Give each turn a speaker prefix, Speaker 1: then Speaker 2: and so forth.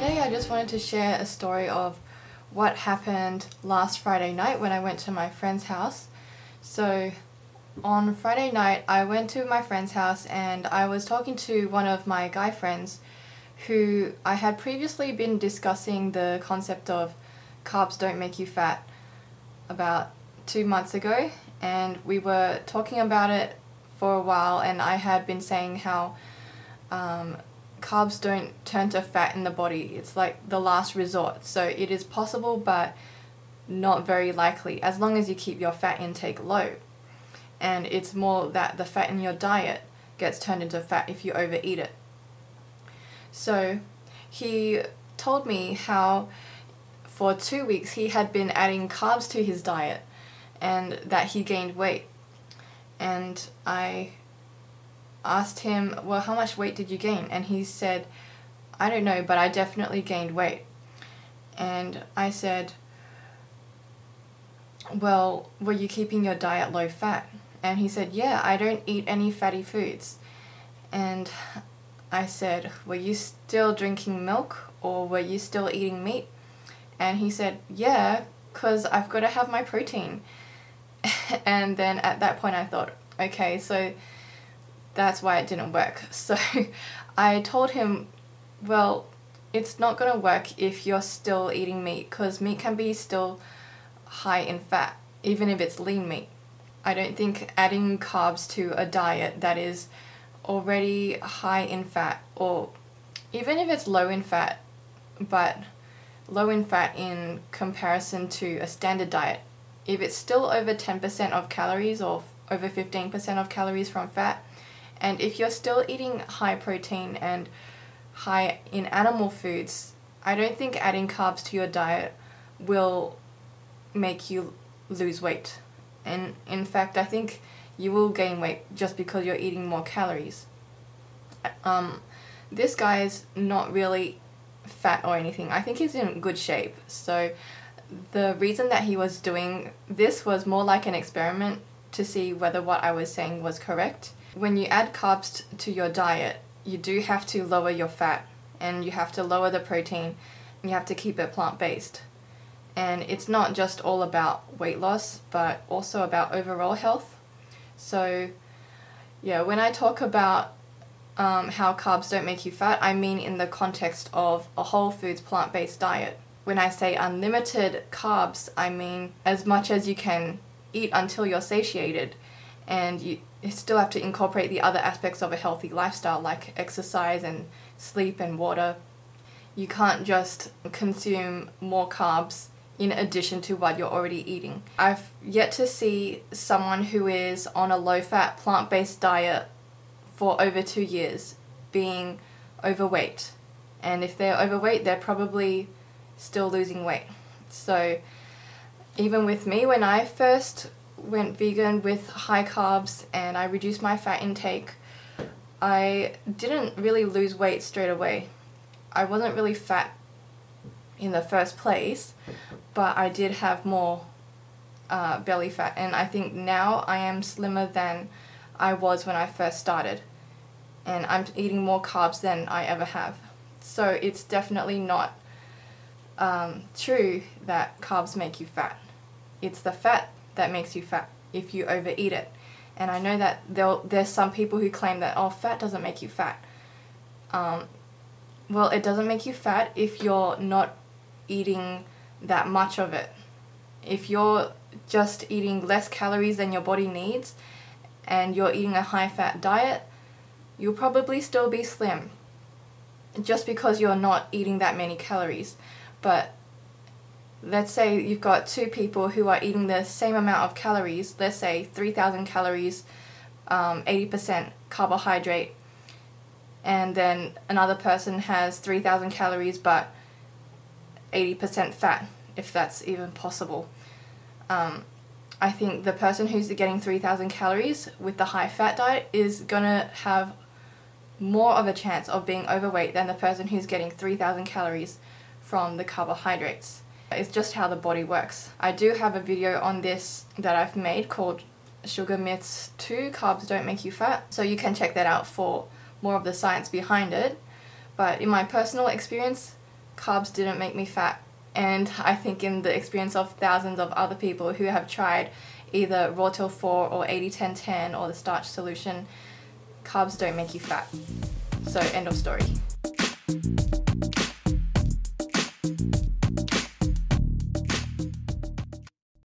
Speaker 1: today I just wanted to share a story of what happened last Friday night when I went to my friend's house. So on Friday night I went to my friend's house and I was talking to one of my guy friends who I had previously been discussing the concept of carbs don't make you fat about 2 months ago, and we were talking about it for a while, and I had been saying how carbs don't turn to fat in the body. It's like the last resort. So it is possible but not very likely as long as you keep your fat intake low. And it's more that the fat in your diet gets turned into fat if you overeat it. So he told me how for 2 weeks he had been adding carbs to his diet and that he gained weight. And I asked him, well, how much weight did you gain? And he said, I don't know, but I definitely gained weight. And I said, well, were you keeping your diet low fat? And he said, yeah, I don't eat any fatty foods. And I said, were you still drinking milk or were you still eating meat? And he said, yeah, because I've got to have my protein. And then at that point I thought, okay, so that's why it didn't work. So I told him, well, it's not going to work if you're still eating meat, because meat can be still high in fat, even if it's lean meat. I don't think adding carbs to a diet that is already high in fat, or even if it's low in fat, but low in fat in comparison to a standard diet, if it's still over 10% of calories or over 15% of calories from fat, and if you're still eating high protein and high in animal foods, I don't think adding carbs to your diet will make you lose weight. And in fact, I think you will gain weight just because you're eating more calories. This guy's not really fat or anything. I think he's in good shape. So the reason that he was doing this was more like an experiment to see whether what I was saying was correct. When you add carbs to your diet, you do have to lower your fat, and you have to lower the protein, and you have to keep it plant-based. And it's not just all about weight loss, but also about overall health. So yeah, when I talk about how carbs don't make you fat, I mean in the context of a whole foods plant-based diet. When I say unlimited carbs, I mean as much as you can eat until you're satiated, and you still have to incorporate the other aspects of a healthy lifestyle like exercise and sleep and water. You can't just consume more carbs in addition to what you're already eating. I've yet to see someone who is on a low-fat plant-based diet for over 2 years being overweight. And if they're overweight, they're probably still losing weight. So even with me, when I first went vegan with high carbs and I reduced my fat intake, I didn't really lose weight straight away. I wasn't really fat in the first place, but I did have more belly fat, and I think now I am slimmer than I was when I first started, and I'm eating more carbs than I ever have. So it's definitely not true that carbs make you fat. It's the fat that makes you fat if you overeat it. And I know that there's some people who claim that, oh, fat doesn't make you fat. Well, it doesn't make you fat if you're not eating that much of it. If you're just eating less calories than your body needs and you're eating a high-fat diet, you'll probably still be slim just because you're not eating that many calories. But let's say you've got two people who are eating the same amount of calories, let's say 3,000 calories, 80% carbohydrate, and then another person has 3,000 calories but 80% fat, if that's even possible. I think the person who's getting 3,000 calories with the high fat diet is gonna have more of a chance of being overweight than the person who's getting 3,000 calories from the carbohydrates. It's just how the body works. I do have a video on this that I've made called Sugar Myths 2, Carbs Don't Make You Fat, so you can check that out for more of the science behind it. But in my personal experience, carbs didn't make me fat. And I think in the experience of thousands of other people who have tried either raw till 4 or 80-10-10 or the starch solution, carbs don't make you fat. So end of story.